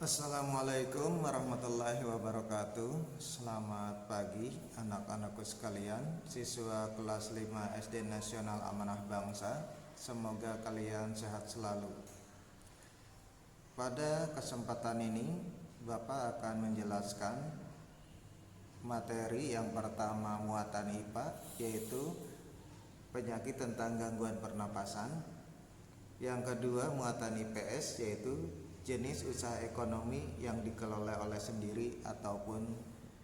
Assalamualaikum warahmatullahi wabarakatuh. Selamat pagi anak-anakku sekalian, siswa kelas 5 SD Nasional Amanah Bangsa. Semoga kalian sehat selalu. Pada kesempatan ini Bapak akan menjelaskan materi yang pertama muatan IPA, yaitu penyakit tentang gangguan pernapasan. Yang kedua muatan IPS, yaitu jenis usaha ekonomi yang dikelola oleh sendiri ataupun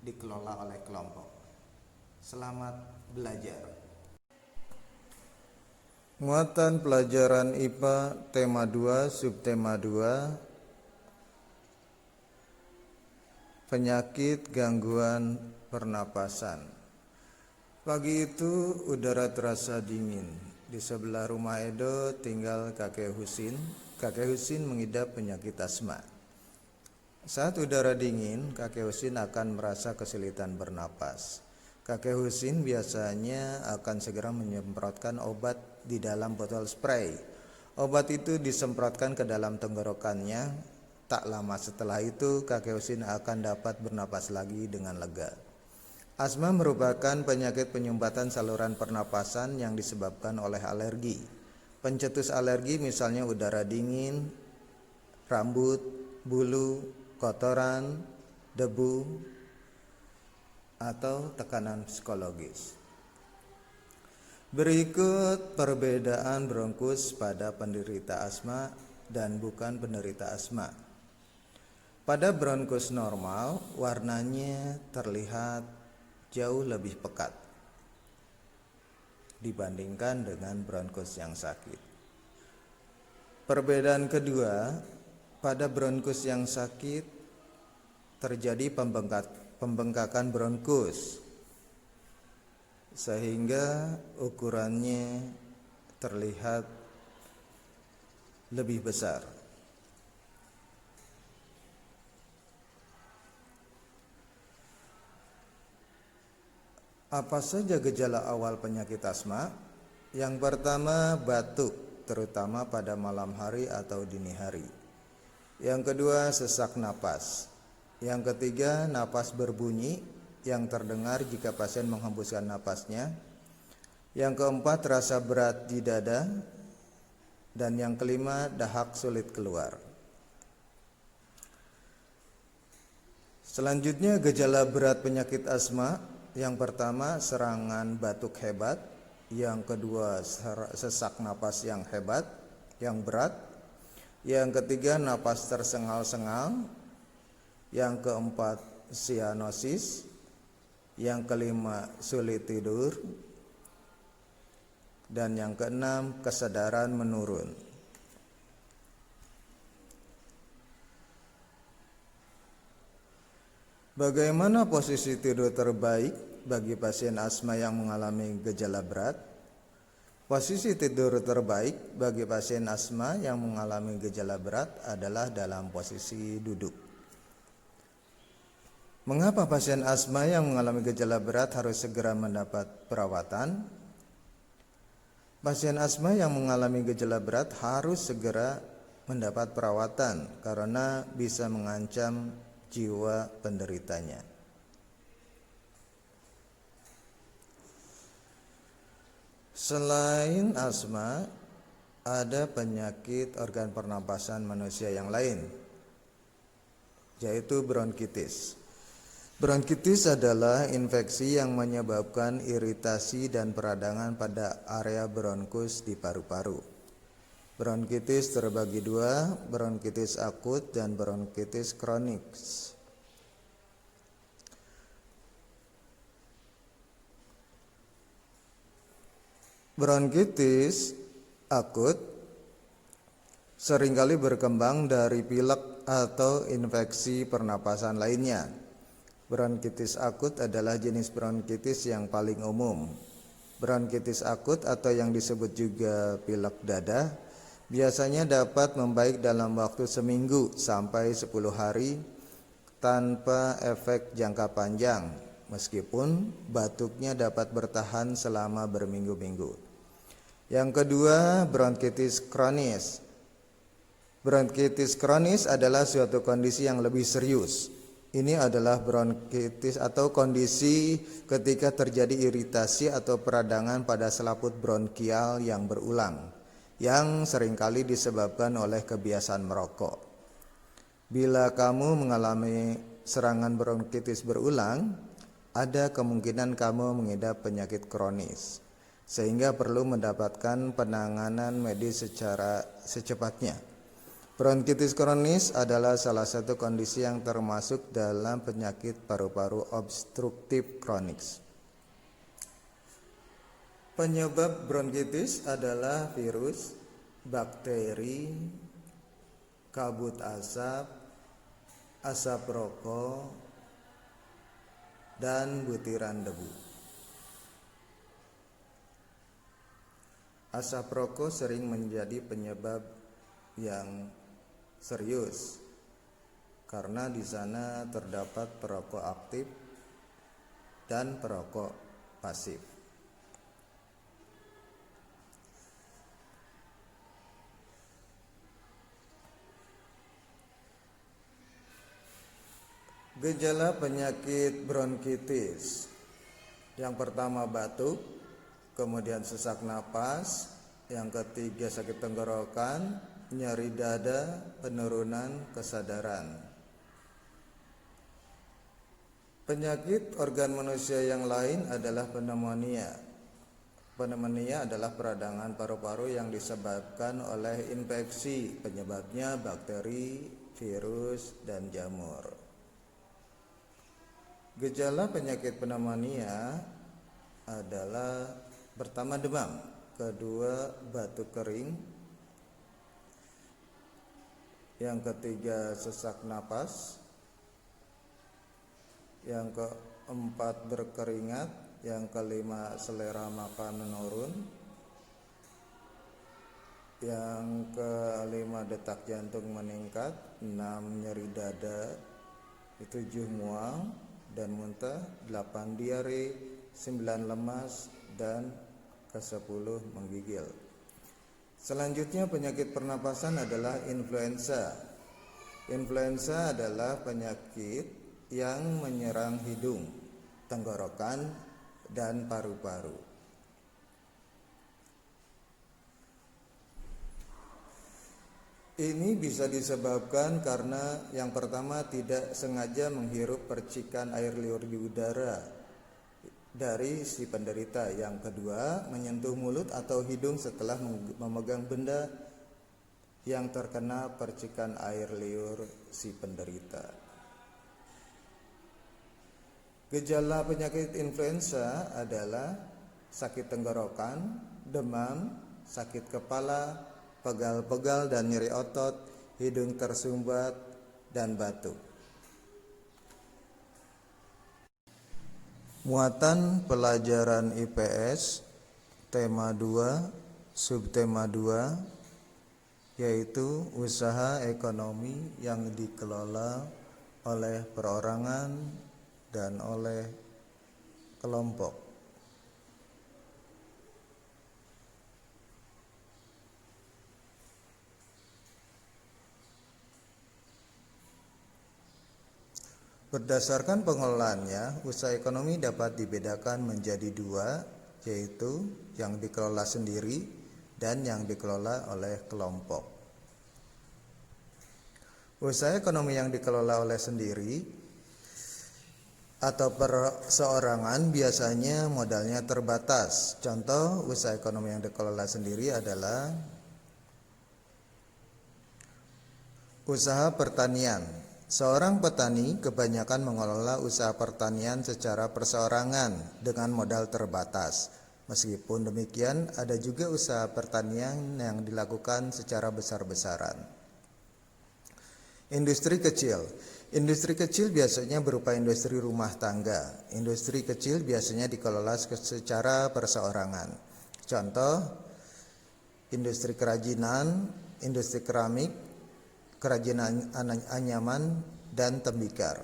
dikelola oleh kelompok. Selamat belajar. Muatan pelajaran IPA tema 2 subtema 2, penyakit gangguan pernapasan. Pagi itu udara terasa dingin. Di sebelah rumah Edo tinggal kakek Husin. Kakek Husin mengidap penyakit asma. Saat udara dingin, kakek Husin akan merasa kesulitan bernapas. Kakek Husin biasanya akan segera menyemprotkan obat di dalam botol spray. Obat itu disemprotkan ke dalam tenggorokannya. Tak lama setelah itu, kakek Husin akan dapat bernapas lagi dengan lega. Asma merupakan penyakit penyumbatan saluran pernapasan yang disebabkan oleh alergi. Pencetus alergi misalnya udara dingin, rambut, bulu, kotoran, debu, atau tekanan psikologis. Berikut perbedaan bronkus pada penderita asma dan bukan penderita asma. Pada bronkus normal, warnanya terlihat jauh lebih pekat dibandingkan dengan bronkus yang sakit. Perbedaan kedua, pada bronkus yang sakit terjadi pembengkakan bronkus sehingga ukurannya terlihat lebih besar. Apa saja gejala awal penyakit asma? Yang pertama, batuk, terutama pada malam hari atau dini hari. Yang kedua, sesak napas. Yang ketiga, napas berbunyi yang terdengar jika pasien menghembuskan napasnya. Yang keempat, rasa berat di dada. Dan yang kelima, dahak sulit keluar. Selanjutnya, gejala berat penyakit asma. Yang pertama, serangan batuk hebat. Yang kedua, sesak napas yang hebat, yang berat. Yang ketiga, napas tersengal-sengal. Yang keempat, sianosis. Yang kelima, sulit tidur. Dan yang keenam, kesadaran menurun. Bagaimana posisi tidur terbaik bagi pasien asma yang mengalami gejala berat? Posisi tidur terbaik bagi pasien asma yang mengalami gejala berat adalah dalam posisi duduk. Mengapa pasien asma yang mengalami gejala berat harus segera mendapat perawatan? Pasien asma yang mengalami gejala berat harus segera mendapat perawatan karena bisa mengancam jiwa penderitanya. Selain asma, ada penyakit organ pernapasan manusia yang lain, yaitu bronkitis. Bronkitis adalah infeksi yang menyebabkan iritasi dan peradangan pada area bronkus di paru-paru. Bronkitis terbagi dua, bronkitis akut dan bronkitis kronik. Bronkitis akut seringkali berkembang dari pilek atau infeksi pernapasan lainnya. Bronkitis akut adalah jenis bronkitis yang paling umum. Bronkitis akut atau yang disebut juga pilek dada biasanya dapat membaik dalam waktu seminggu sampai 10 hari tanpa efek jangka panjang, meskipun batuknya dapat bertahan selama berminggu-minggu. Yang kedua, bronkitis kronis. Bronkitis kronis adalah suatu kondisi yang lebih serius. Ini adalah bronkitis atau kondisi ketika terjadi iritasi atau peradangan pada selaput bronkial yang berulang, yang seringkali disebabkan oleh kebiasaan merokok. Bila kamu mengalami serangan bronkitis berulang, ada kemungkinan kamu mengidap penyakit kronis, sehingga perlu mendapatkan penanganan medis secara secepatnya. Bronkitis kronis adalah salah satu kondisi yang termasuk dalam penyakit paru-paru obstruktif kronis. Penyebab bronkitis adalah virus, bakteri, kabut asap, asap rokok, dan butiran debu. Asap rokok sering menjadi penyebab yang serius karena di sana terdapat perokok aktif dan perokok pasif. Gejala penyakit bronkitis. Yang pertama batuk, kemudian sesak napas, yang ketiga sakit tenggorokan, nyeri dada, penurunan kesadaran. Penyakit organ manusia yang lain adalah pneumonia. Pneumonia adalah peradangan paru-paru yang disebabkan oleh infeksi, penyebabnya bakteri, virus, dan jamur. Gejala penyakit pneumonia adalah pertama demam, kedua batuk kering, yang ketiga sesak napas, yang keempat berkeringat, yang kelima selera makan menurun, yang kelima detak jantung meningkat, 6 nyeri dada, 7 mual dan muntah, 8 diare, 9 lemas, dan ke-10 menggigil. Selanjutnya penyakit pernapasan adalah influenza. Influenza adalah penyakit yang menyerang hidung, tenggorokan, dan paru-paru. Ini bisa disebabkan karena yang pertama tidak sengaja menghirup percikan air liur di udara dari si penderita. Yang kedua, menyentuh mulut atau hidung setelah memegang benda yang terkena percikan air liur si penderita. Gejala penyakit influenza adalah sakit tenggorokan, demam, sakit kepala, pegal-pegal dan nyeri otot, hidung tersumbat, dan batuk. Muatan pelajaran IPS tema 2, subtema 2, yaitu usaha ekonomi yang dikelola oleh perorangan dan oleh kelompok. Berdasarkan pengelolaannya, usaha ekonomi dapat dibedakan menjadi 2, yaitu yang dikelola sendiri dan yang dikelola oleh kelompok. Usaha ekonomi yang dikelola oleh sendiri atau perseorangan biasanya modalnya terbatas. Contoh usaha ekonomi yang dikelola sendiri adalah usaha pertanian. Seorang petani kebanyakan mengelola usaha pertanian secara perseorangan dengan modal terbatas. Meskipun demikian, ada juga usaha pertanian yang dilakukan secara besar-besaran. Industri kecil. Industri kecil biasanya berupa industri rumah tangga. Industri kecil biasanya dikelola secara perseorangan. Contoh, industri kerajinan, industri keramik, kerajinan anyaman, dan tembikar.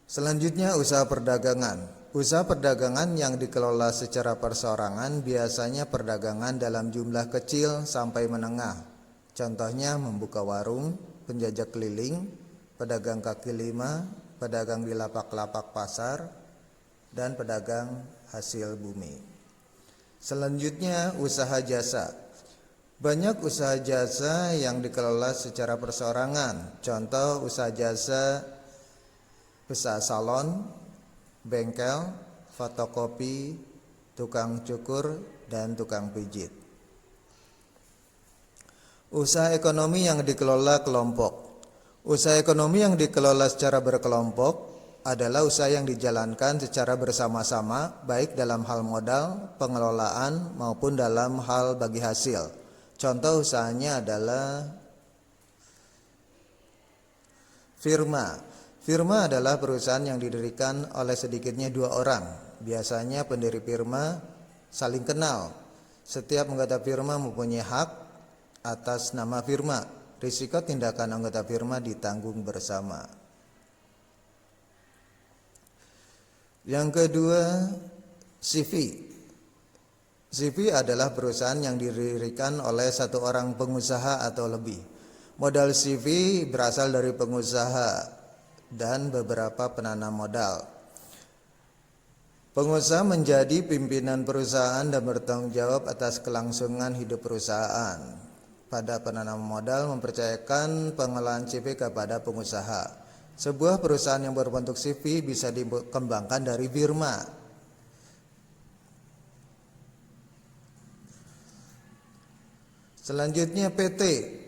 Selanjutnya usaha perdagangan. Usaha perdagangan yang dikelola secara perseorangan biasanya perdagangan dalam jumlah kecil sampai menengah. Contohnya membuka warung, penjajah keliling, pedagang kaki lima, pedagang di lapak-lapak pasar, dan pedagang hasil bumi. Selanjutnya usaha jasa. Banyak usaha jasa yang dikelola secara perseorangan. Contoh usaha jasa, usaha salon, bengkel, fotokopi, tukang cukur, dan tukang pijit. Usaha ekonomi yang dikelola kelompok. Usaha ekonomi yang dikelola secara berkelompok adalah usaha yang dijalankan secara bersama-sama, baik dalam hal modal, pengelolaan, maupun dalam hal bagi hasil. Contoh usahanya adalah firma. Firma adalah perusahaan yang didirikan oleh sedikitnya 2 orang. Biasanya pendiri firma saling kenal. Setiap anggota firma mempunyai hak atas nama firma. Risiko tindakan anggota firma ditanggung bersama. Yang kedua, CV. CV adalah perusahaan yang didirikan oleh 1 orang pengusaha atau lebih. Modal CV berasal dari pengusaha dan beberapa penanam modal. Pengusaha menjadi pimpinan perusahaan dan bertanggung jawab atas kelangsungan hidup perusahaan. Pada penanam modal mempercayakan pengelolaan CV kepada pengusaha. Sebuah perusahaan yang berbentuk CV bisa dikembangkan dari firma. Selanjutnya PT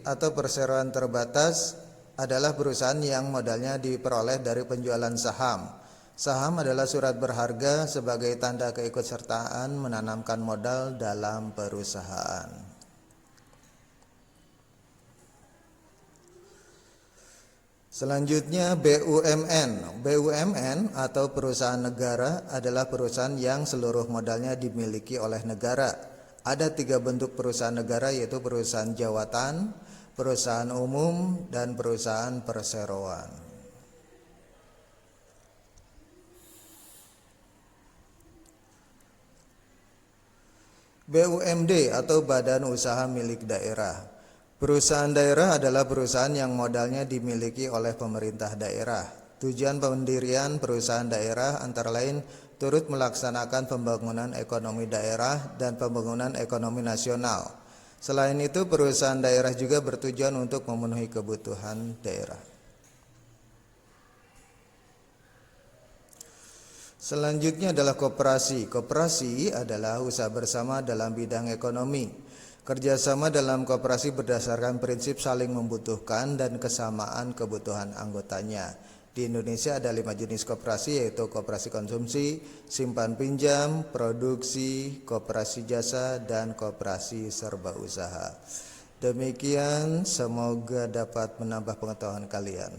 atau perseroan terbatas adalah perusahaan yang modalnya diperoleh dari penjualan saham. Saham adalah surat berharga sebagai tanda keikutsertaan menanamkan modal dalam perusahaan. Selanjutnya BUMN. BUMN atau perusahaan negara adalah perusahaan yang seluruh modalnya dimiliki oleh negara. Ada 3 bentuk perusahaan negara, yaitu perusahaan jawatan, perusahaan umum, dan perusahaan perseroan. BUMD atau Badan Usaha Milik Daerah. Perusahaan daerah adalah perusahaan yang modalnya dimiliki oleh pemerintah daerah. Tujuan pendirian perusahaan daerah antara lain turut melaksanakan pembangunan ekonomi daerah dan pembangunan ekonomi nasional. Selain itu, perusahaan daerah juga bertujuan untuk memenuhi kebutuhan daerah. Selanjutnya adalah koperasi. Koperasi adalah usaha bersama dalam bidang ekonomi. Kerjasama dalam koperasi berdasarkan prinsip saling membutuhkan dan kesamaan kebutuhan anggotanya. Di Indonesia ada 5 jenis koperasi, yaitu koperasi konsumsi, simpan pinjam, produksi, koperasi jasa, dan koperasi serba usaha. Demikian, semoga dapat menambah pengetahuan kalian.